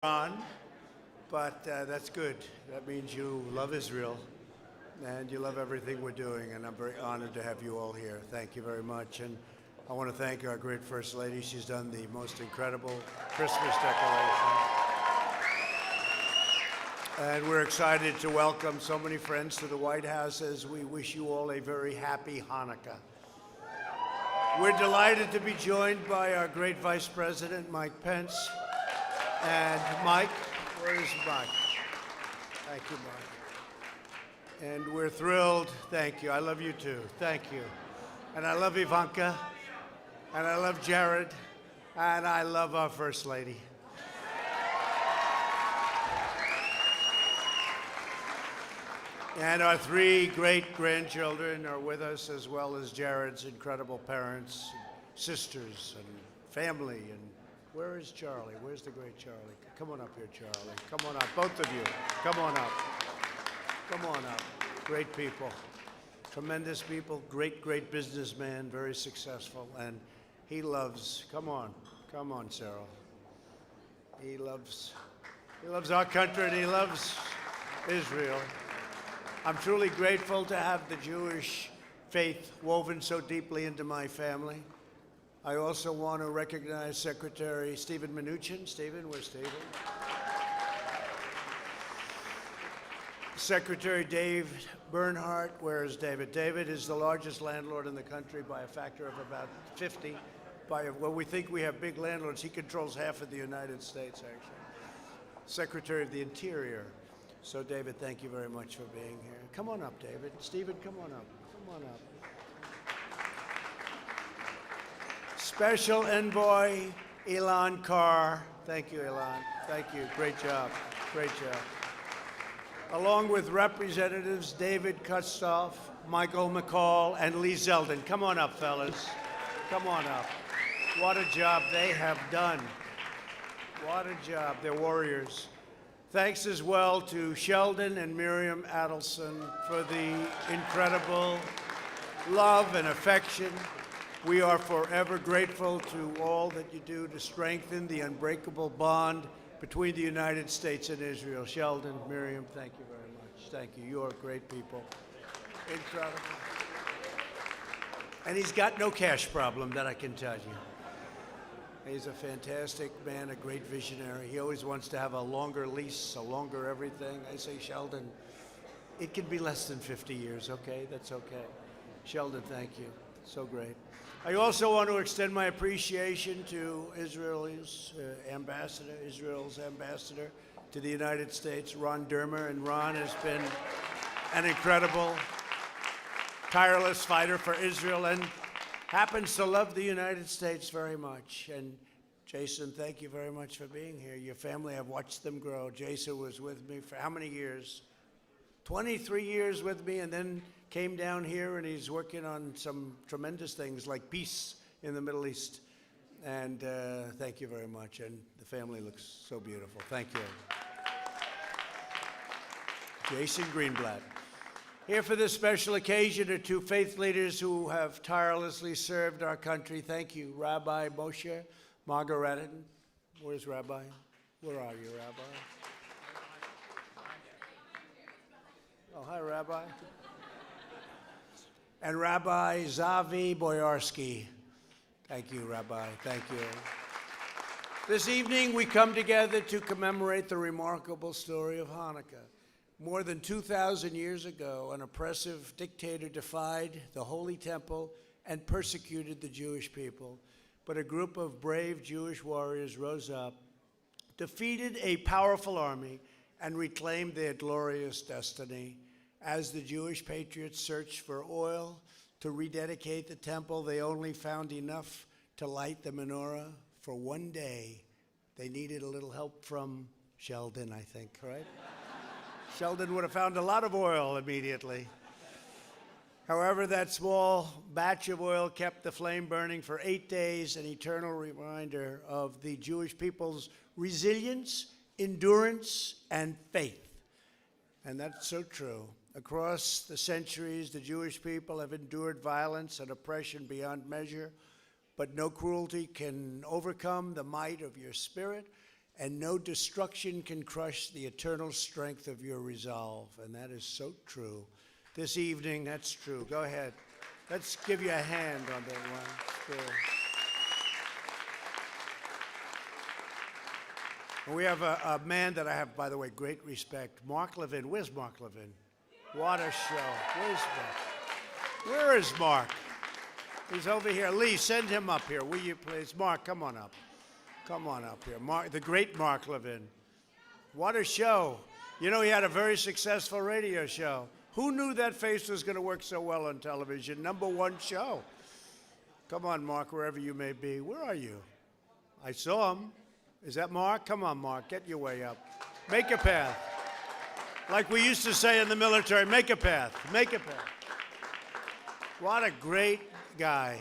on, but that's good. That means you love Israel and you love everything we're doing, and I'm very honored to have you all here. Thank you very much. And I want to thank our great First Lady. She's done the most incredible Christmas decoration. And we're excited to welcome so many friends to the White House as we wish you all a very happy Hanukkah. We're delighted to be joined by our great Vice President, Mike Pence. And Mike, where is Mike? Thank you, Mike. And we're thrilled. Thank you. I love you too. Thank you. And I love Ivanka. And I love Jared. And I love our First Lady. And our three great-grandchildren are with us, as well as Jared's incredible parents, sisters, and family. And where is Charlie? Where's the great Charlie? Come on up here, Charlie. Come on up, both of you. Come on up. Come on up. Great people. Tremendous people. Great businessman, very successful. And he loves, come on, Cyril. He loves our country and he loves Israel. I'm truly grateful to have the Jewish faith woven so deeply into my family. I also want to recognize Secretary Stephen Mnuchin. Stephen, where's Stephen? Secretary Dave Bernhardt, where's David? David is the largest landlord in the country by a factor of about 50. Well, we think we have big landlords. He controls half of the United States, actually. Secretary of the Interior. So, David, thank you very much for being here. Come on up, David. Stephen, come on up. Come on up. Special Envoy Elan Carr. Thank you, Elan. Thank you. Great job. Great job. Along with Representatives David Kustoff, Michael McCall, and Lee Zeldin. Come on up, fellas. Come on up. What a job they have done. What a job. They're warriors. Thanks as well to Sheldon and Miriam Adelson for the incredible love and affection. We are forever grateful to all that you do to strengthen the unbreakable bond between the United States and Israel. Sheldon, Miriam, thank you very much. Thank you. You are great people. Incredible. And he's got no cash problem, that I can tell you. He's a fantastic man, a great visionary. He always wants to have a longer lease, a longer everything. I say, Sheldon, it can be less than 50 years, okay? That's okay. Sheldon, thank you. So great. I also want to extend my appreciation to Israel's ambassador to the United States, Ron Dermer. And Ron has been an incredible, tireless fighter for Israel and happens to love the United States very much. And Jason, thank you very much for being here. Your family, I've watched them grow. Jason was with me for how many years? 23 years with me, and then came down here, and he's working on some tremendous things like peace in the Middle East. And thank you very much. And the family looks so beautiful. Thank you. Jason Greenblatt. Here for this special occasion are two faith leaders who have tirelessly served our country. Thank you, Rabbi Moshe Margaretin. Where's Rabbi? Where are you, Rabbi? Oh, hi, Rabbi. And Rabbi Zavi Boyarsky. Thank you, Rabbi. Thank you. This evening, we come together to commemorate the remarkable story of Hanukkah. More than 2,000 years ago, an oppressive dictator defied the Holy Temple and persecuted the Jewish people. But a group of brave Jewish warriors rose up, defeated a powerful army, and reclaimed their glorious destiny. As the Jewish patriots searched for oil to rededicate the temple, they only found enough to light the menorah for one day. They needed a little help from Sheldon, I think, right? Sheldon would have found a lot of oil immediately. However, that small batch of oil kept the flame burning for 8 days, an eternal reminder of the Jewish people's resilience, endurance, and faith. And that's so true. Across the centuries, the Jewish people have endured violence and oppression beyond measure, but no cruelty can overcome the might of your spirit and no destruction can crush the eternal strength of your resolve. And that is so true. This evening, that's true. Go ahead. Let's give you a hand on that one. And we have a man that I have, by the way, great respect. Mark Levin. Where's Mark Levin? What a show. Where's Mark? Where is Mark? He's over here. Lee, send him up here, will you please? Mark, come on up. Come on up here. Mark, the great Mark Levin. What a show. You know, he had a very successful radio show. Who knew that face was going to work so well on television? #1 show. Come on, Mark, wherever you may be. Where are you? I saw him. Is that Mark? Come on, Mark, get your way up. Make a path. Like we used to say in the military, make a path, make a path. What a great guy.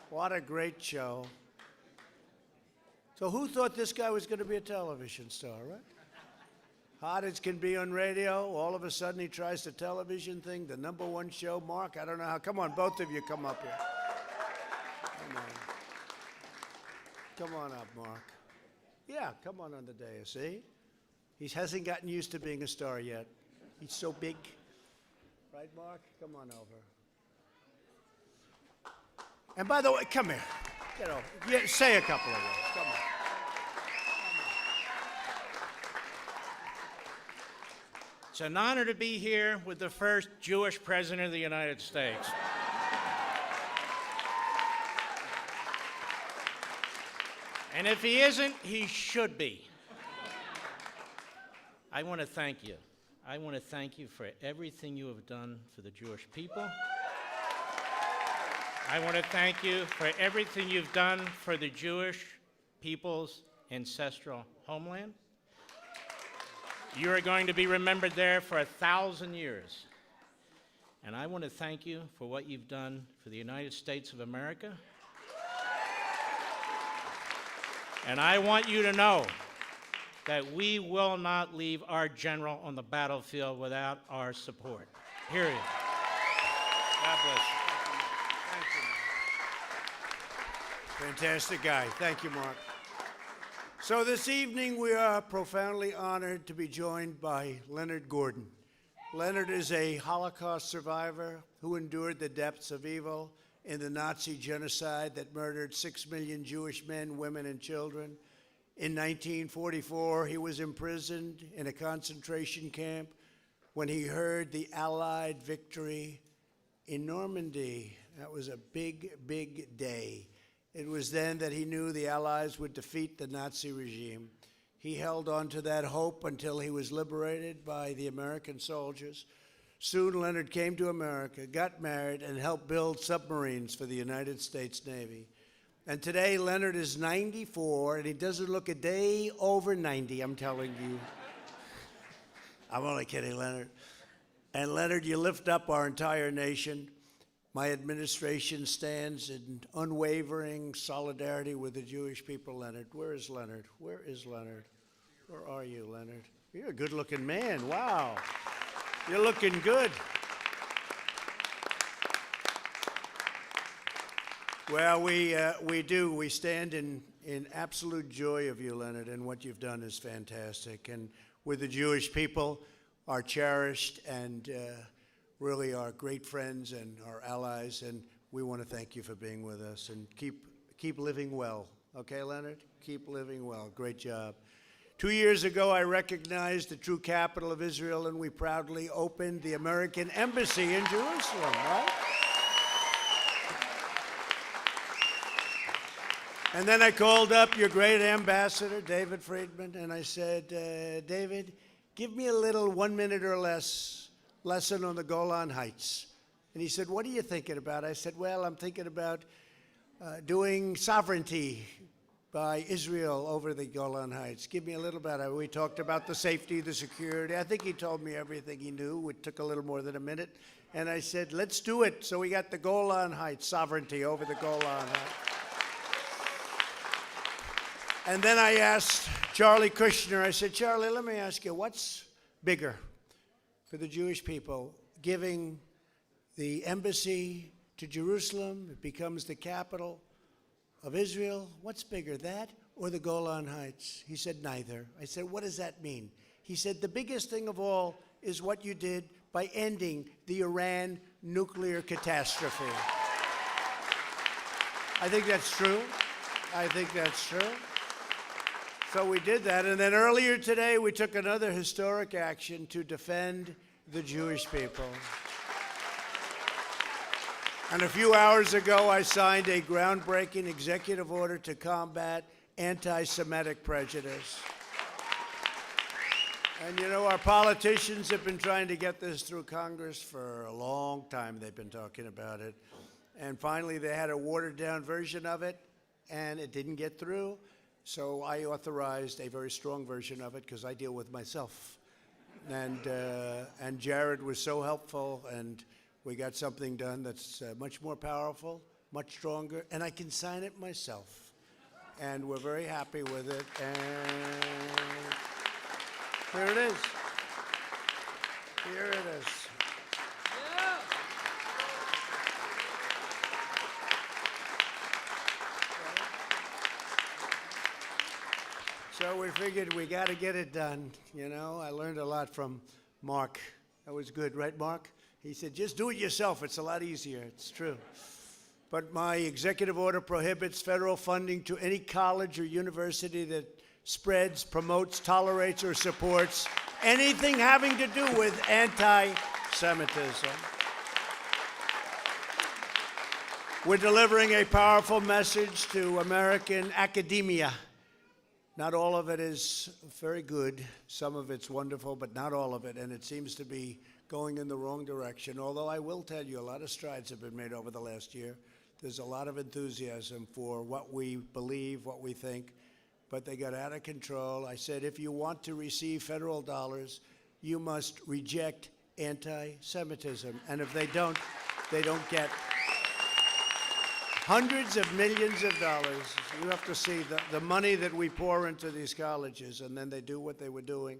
What a great show. So who thought this guy was going to be a television star, right? Hot as can be on radio, all of a sudden he tries the television thing, the #1 show. Mark, I don't know how. Come on, both of you come up here. Come on. Come on up, Mark. Yeah, come on the dais, see? He hasn't gotten used to being a star yet. He's so big. Right, Mark? Come on over. And by the way, come here. Get over. Yeah, say a couple of words. Come on. It's an honor to be here with the first Jewish president of the United States. And if he isn't, he should be. I want to thank you. I want to thank you for everything you have done for the Jewish people. I want to thank you for everything you've done for the Jewish people's ancestral homeland. You are going to be remembered there for 1,000 years. And I want to thank you for what you've done for the United States of America. And I want you to know that we will not leave our general on the battlefield without our support. Period. God bless you. Thank you. Fantastic guy. Thank you, Mark. So this evening we are profoundly honored to be joined by Leonard Gordon. Leonard is a Holocaust survivor who endured the depths of evil in the Nazi genocide that murdered 6 million Jewish men, women, and children. In 1944, he was imprisoned in a concentration camp when he heard the Allied victory in Normandy. That was a big, big day. It was then that he knew the Allies would defeat the Nazi regime. He held on to that hope until he was liberated by the American soldiers. Soon, Leonard came to America, got married, and helped build submarines for the United States Navy. And today, Leonard is 94, and he doesn't look a day over 90, I'm telling you. I'm only kidding, Leonard. And Leonard, you lift up our entire nation. My administration stands in unwavering solidarity with the Jewish people, Leonard. Where is Leonard? Where is Leonard? Where are you, Leonard? You're a good-looking man. Wow. You're looking good. Well, we do. We stand in absolute joy of you, Leonard, and what you've done is fantastic. And with the Jewish people, our cherished and really our great friends and our allies, and we want to thank you for being with us. And keep living well. Okay, Leonard? Keep living well. Great job. 2 years ago, I recognized the true capital of Israel, and we proudly opened the American Embassy in Jerusalem, right? And then I called up your great ambassador, David Friedman, and I said, David, give me a little 1 minute or less lesson on the Golan Heights. And he said, what are you thinking about? I said, well, I'm thinking about doing sovereignty by Israel over the Golan Heights. Give me a little bit. We talked about the safety, the security. I think he told me everything he knew. It took a little more than a minute. And I said, let's do it. So we got the Golan Heights, sovereignty over the Golan Heights. And then I asked Charlie Kushner, I said, Charlie, let me ask you, what's bigger for the Jewish people? Giving the embassy to Jerusalem, it becomes the capital of Israel. What's bigger, that or the Golan Heights? He said, neither. I said, what does that mean? He said, the biggest thing of all is what you did by ending the Iran nuclear catastrophe. I think that's true. I think that's true. So we did that. And then earlier today, we took another historic action to defend the Jewish people. And a few hours ago, I signed a groundbreaking executive order to combat anti-Semitic prejudice. And you know, our politicians have been trying to get this through Congress for a long time. They've been talking about it. And finally, they had a watered-down version of it, and it didn't get through. So I authorized a very strong version of it because I deal with myself. And Jared was so helpful, and we got something done that's much more powerful, much stronger, and I can sign it myself. And we're very happy with it. And here it is. Here it is. So we figured we got to get it done. You know, I learned a lot from Mark. That was good, right, Mark? He said, just do it yourself. It's a lot easier. It's true. But my executive order prohibits federal funding to any college or university that spreads, promotes, tolerates, or supports anything having to do with anti-Semitism. We're delivering a powerful message to American academia. Not all of it is very good. Some of it's wonderful, but not all of it. And it seems to be going in the wrong direction. Although I will tell you, a lot of strides have been made over the last year. There's a lot of enthusiasm for what we believe, what we think, but they got out of control. I said, if you want to receive federal dollars, you must reject anti-Semitism. And if they don't get hundreds of millions of dollars. You have to see the money that we pour into these colleges, and then they do what they were doing.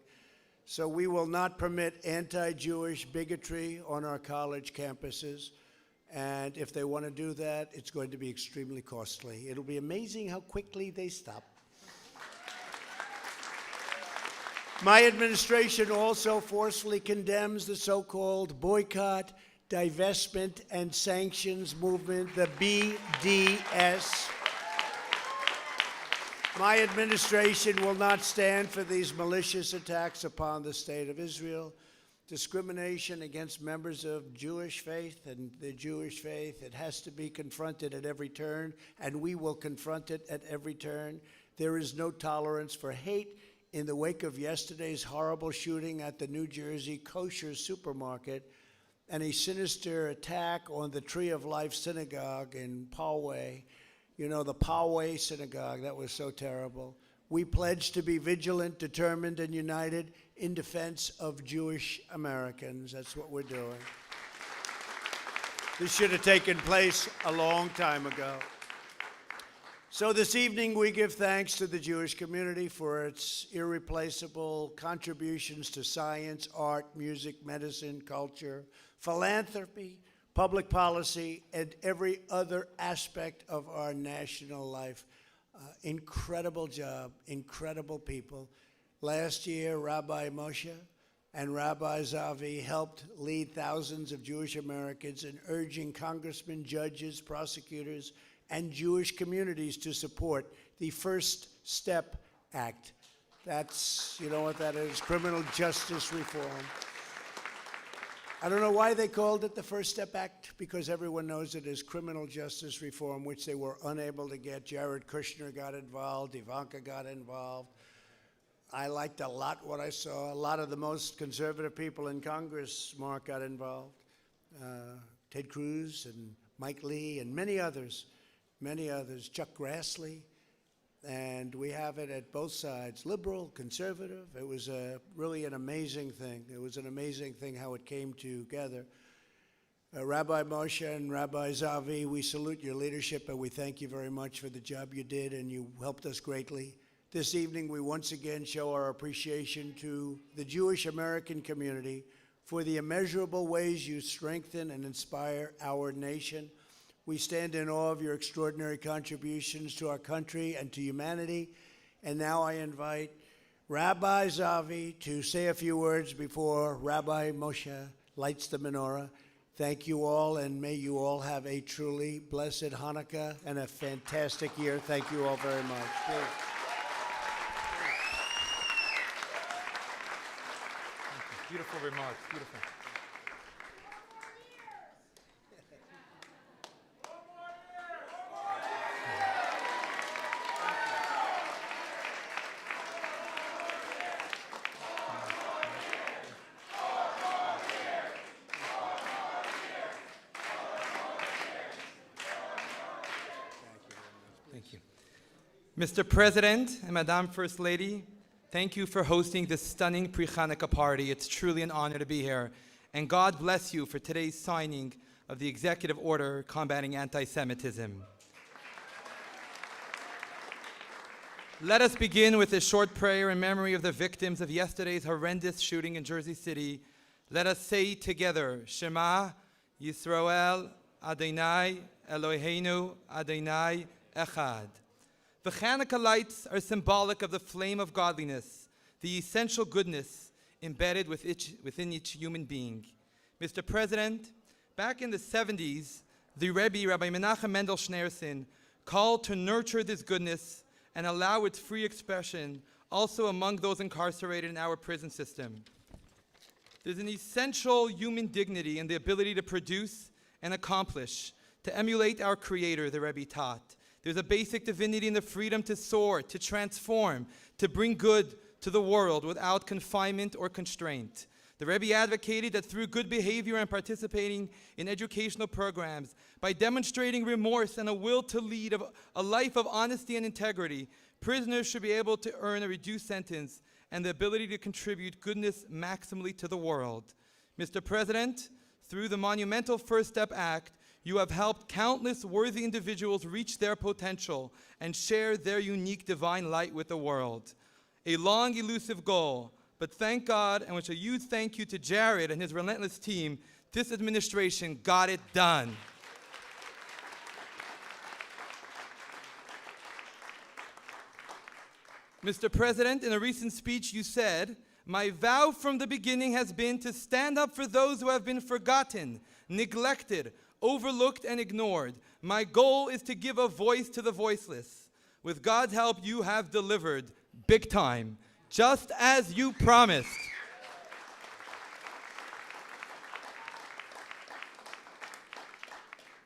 So we will not permit anti-Jewish bigotry on our college campuses. And if they want to do that, it's going to be extremely costly. It'll be amazing how quickly they stop. My administration also forcefully condemns the so-called boycott, divestment, and sanctions movement, the BDS. My administration will not stand for these malicious attacks upon the State of Israel. Discrimination against members of Jewish faith and the Jewish faith, it has to be confronted at every turn, and we will confront it at every turn. There is no tolerance for hate. In the wake of yesterday's horrible shooting at the New Jersey kosher supermarket and a sinister attack on the Tree of Life Synagogue in Poway, you know, the Poway Synagogue, that was so terrible. We pledge to be vigilant, determined, and united in defense of Jewish Americans. That's what we're doing. This should have taken place a long time ago. So this evening, we give thanks to the Jewish community for its irreplaceable contributions to science, art, music, medicine, culture, philanthropy, public policy, and every other aspect of our national life. Incredible job, incredible people. Last year, Rabbi Moshe and Rabbi Zavi helped lead thousands of Jewish Americans in urging congressmen, judges, prosecutors, and Jewish communities to support the First Step Act. That's, you know what that is, criminal justice reform. I don't know why they called it the First Step Act, because everyone knows it as criminal justice reform, which they were unable to get. Jared Kushner got involved, Ivanka got involved. I liked a lot what I saw. A lot of the most conservative people in Congress, Mark, got involved. Ted Cruz and Mike Lee and many others, Chuck Grassley. And we have it at both sides, liberal, conservative. It was really an amazing thing. It was an amazing thing how it came together. Rabbi Moshe and Rabbi Zavi, we salute your leadership and we thank you very much for the job you did, and you helped us greatly. This evening, we once again show our appreciation to the Jewish American community for the immeasurable ways you strengthen and inspire our nation. We stand in awe of your extraordinary contributions to our country and to humanity. And now I invite Rabbi Zavi to say a few words before Rabbi Moshe lights the menorah. Thank you all, and may you all have a truly blessed Hanukkah and a fantastic year. Thank you all very much. Please. Beautiful remarks, beautiful. Thank you. Mr. President and Madame First Lady, thank you for hosting this stunning pre-Hanukkah party. It's truly an honor to be here. And God bless you for today's signing of the executive order combating anti-Semitism. Let us begin with a short prayer in memory of the victims of yesterday's horrendous shooting in Jersey City. Let us say together, Shema Yisrael Adonai Eloheinu Adonai Echad. The Hanukkah lights are symbolic of the flame of godliness, the essential goodness embedded within each human being. Mr. President, back in the 70s, the Rebbe, Rabbi Menachem Mendel Schneerson, called to nurture this goodness and allow its free expression also among those incarcerated in our prison system. There's an essential human dignity in the ability to produce and accomplish, to emulate our Creator, the Rebbe taught. There's a basic divinity in the freedom to soar, to transform, to bring good to the world without confinement or constraint. The Rebbe advocated that through good behavior and participating in educational programs, by demonstrating remorse and a will to lead a life of honesty and integrity, prisoners should be able to earn a reduced sentence and the ability to contribute goodness maximally to the world. Mr. President, through the monumental First Step Act, you have helped countless worthy individuals reach their potential and share their unique divine light with the world. A long, elusive goal, but thank God, and with a huge thank you to Jared and his relentless team, this administration got it done. Mr. President, in a recent speech you said, "My vow from the beginning has been to stand up for those who have been forgotten, neglected, overlooked, and ignored. My goal is to give a voice to the voiceless. With God's help, you have delivered big time, just as you promised."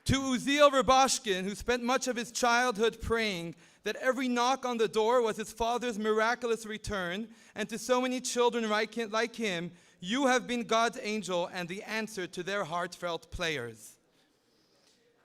To Uziel Rabashkin, who spent much of his childhood praying that every knock on the door was his father's miraculous return, and to so many children like him, you have been God's angel and the answer to their heartfelt prayers.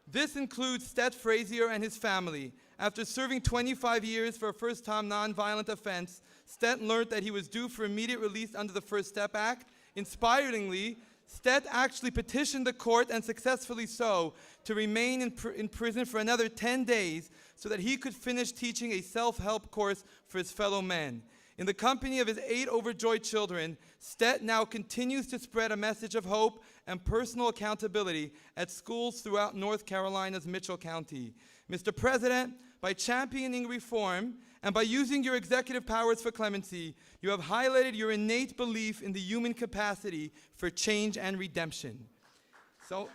This includes Stet Frazier and his family. After serving 25 years for a first-time nonviolent offense, Stet learned that he was due for immediate release under the First Step Act. Inspiringly, Stet actually petitioned the court, and successfully so, to remain in prison for another 10 days so that he could finish teaching a self-help course for his fellow men. In the company of his 8 overjoyed children, Stet now continues to spread a message of hope and personal accountability at schools throughout North Carolina's Mitchell County. Mr. President, by championing reform and by using your executive powers for clemency, you have highlighted your innate belief in the human capacity for change and redemption. So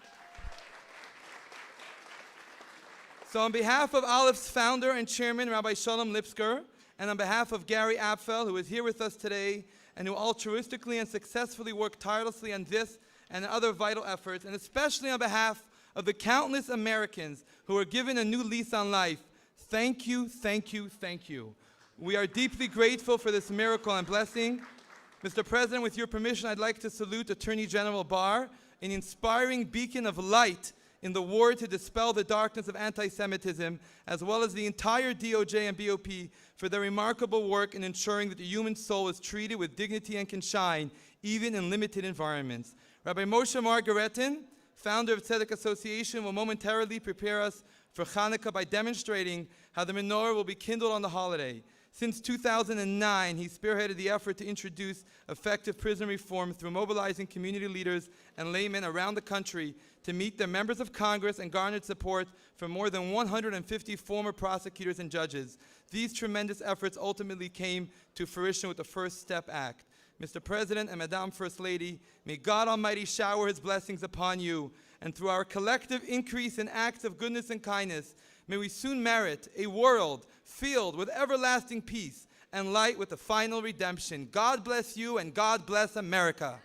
on behalf of Alepht's founder and chairman, Rabbi Shalom Lipsker, and on behalf of Gary Apfel, who is here with us today and who altruistically and successfully worked tirelessly on this and other vital efforts, and especially on behalf of the countless Americans who are given a new lease on life, thank you, thank you, thank you. We are deeply grateful for this miracle and blessing. Mr. President, with your permission, I'd like to salute Attorney General Barr, an inspiring beacon of light in the war to dispel the darkness of anti-Semitism, as well as the entire DOJ and BOP for their remarkable work in ensuring that the human soul is treated with dignity and can shine, even in limited environments. Rabbi Moshe Margaretin, founder of Tzedek Association, will momentarily prepare us for Hanukkah by demonstrating how the menorah will be kindled on the holiday. Since 2009, he spearheaded the effort to introduce effective prison reform through mobilizing community leaders and laymen around the country to meet the members of Congress and garnered support from more than 150 former prosecutors and judges. These tremendous efforts ultimately came to fruition with the First Step Act. Mr. President and Madam First Lady, may God Almighty shower his blessings upon you, and through our collective increase in acts of goodness and kindness, may we soon merit a world filled with everlasting peace and light with the final redemption. God bless you and God bless America.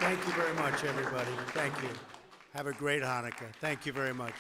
Thank you very much, everybody. Thank you. Have a great Hanukkah. Thank you very much.